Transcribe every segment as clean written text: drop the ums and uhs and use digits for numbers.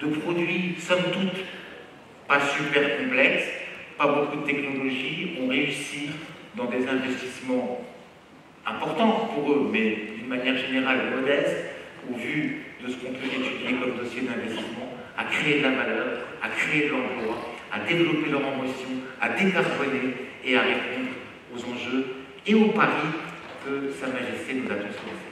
de produits, somme toute, pas super complexes, pas beaucoup de technologie, ont réussi dans des investissements importants pour eux, mais d'une manière générale modeste, au vu de ce qu'on peut étudier comme dossier d'investissement, à créer de la valeur, à créer de l'emploi, à développer leur ambition, à décarboner et à répondre aux enjeux et aux paris que Sa Majesté nous a tous lancés.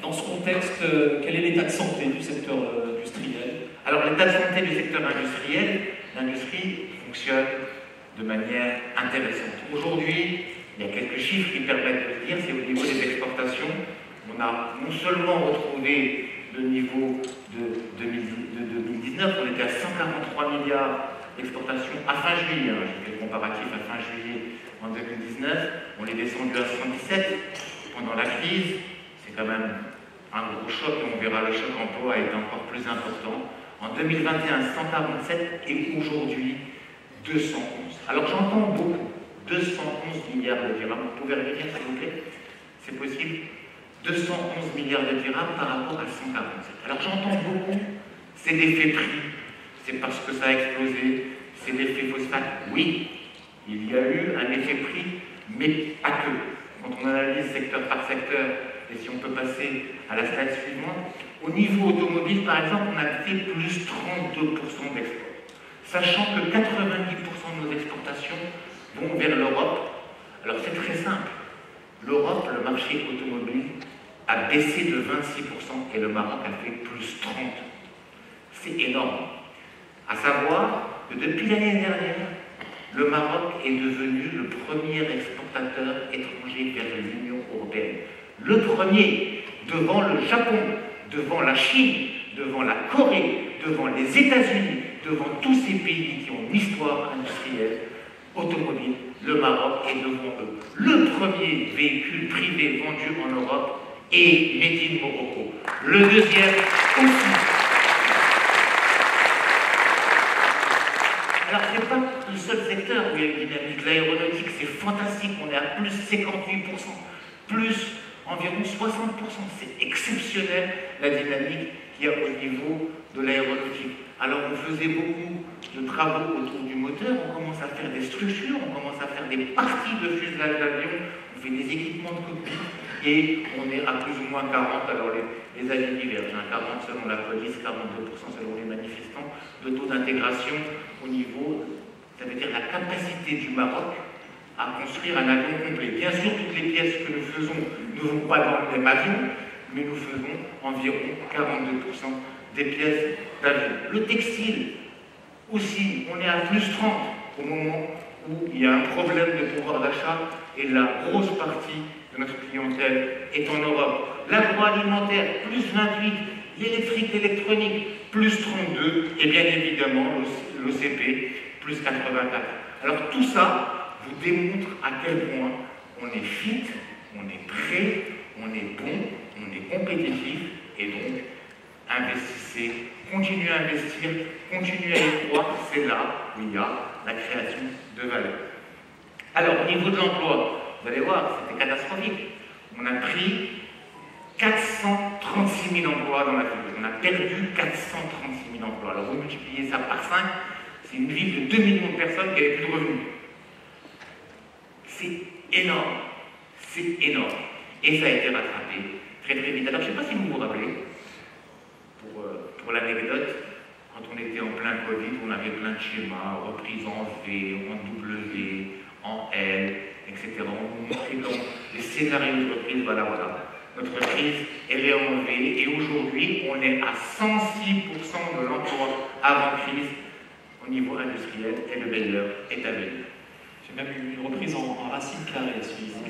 Dans ce contexte, quel est l'état de santé du secteur industriel? Alors l'état de santé du secteur industriel, l'industrie fonctionne de manière intéressante. Aujourd'hui, il y a quelques chiffres qui permettent de le dire, c'est au niveau des exportations. On a non seulement retrouvé le niveau de 2019, on était à 143 milliards d'exportations à fin juillet, j'ai fait le comparatif à fin juillet en 2019, on est descendu à 117 pendant la crise, c'est quand même un gros choc, et on verra le choc emploi est encore plus important. En 2021, 147 et aujourd'hui 211. Alors j'entends beaucoup, 211 milliards de dirhams, vous pouvez revenir s'il vous plaît? C'est possible? 211 milliards de dirhams par rapport à 147. Alors j'entends beaucoup, c'est l'effet prix, c'est parce que ça a explosé, c'est l'effet phosphate. Oui, il y a eu un effet prix, mais pas que. Quand on analyse secteur par secteur, et si on peut passer à la slide suivante, au niveau automobile par exemple, on a fait plus 32% d'export. Sachant que 90% de nos exportations vont vers l'Europe. Alors c'est très simple. L'Europe, le marché automobile, a baissé de 26% et le Maroc a fait plus 30%. C'est énorme. À savoir que depuis l'année dernière, le Maroc est devenu le premier exportateur étranger vers l'Union européenne. Le premier, devant le Japon, devant la Chine, devant la Corée, devant les États-Unis, devant tous ces pays qui ont une histoire industrielle, automobile, le Maroc est devant eux. Le premier véhicule privé vendu en Europe est Made in Morocco. Le deuxième aussi. Alors, ce n'est pas le seul secteur où il y a une dynamique. L'aéronautique, c'est fantastique. On est à plus 58%, plus environ 60%. C'est exceptionnel la dynamique qu'il y a au niveau de l'aéronautique. Alors, on faisait beaucoup de travaux autour du moteur. On commence à faire des structures, on commence à faire des parties de fuselage d'avion, on fait des équipements de cockpit et on est à plus ou moins 40. Alors, les avis divergent. 40 selon la police, 42% selon les manifestants, de taux d'intégration au niveau, ça veut dire la capacité du Maroc à construire un avion complet. Bien sûr, toutes les pièces que nous faisons ne vont pas dans le même avion, mais nous faisons environ 42% des pièces d'avion. Le textile, aussi, on est à plus 30 au moment où il y a un problème de pouvoir d'achat et la grosse partie de notre clientèle est en Europe. L'agroalimentaire, plus 28, l'électrique, l'électronique, plus 32, et bien évidemment l'OCP, plus 84. Alors tout ça vous démontre à quel point on est fit, on est prêt, on est bon, on est compétitif, et donc investissez, continuez à investir, continuez à y croire, c'est là où il y a la création de valeur. Alors au niveau de l'emploi, vous allez voir, c'était catastrophique. On a pris 436 000 emplois dans la ville. On a perdu 436 000 emplois. Alors vous multipliez ça par 5, c'est une ville de 2 millions de personnes qui n'avaient plus de revenus. C'est énorme. C'est énorme. Et ça a été rattrapé très très vite. Alors je ne sais pas si vous vous rappelez, pour l'anecdote, quand on était en plein Covid, on avait plein de schémas, reprise en V, en W, en L, etc. On vous montrait donc les scénarios de reprise, voilà. Notre crise, elle est en V, et aujourd'hui, on est à 106% de l'emploi avant crise au niveau industriel, et le meilleur est à venir. J'ai même eu une reprise en racine carrée, celui-ci.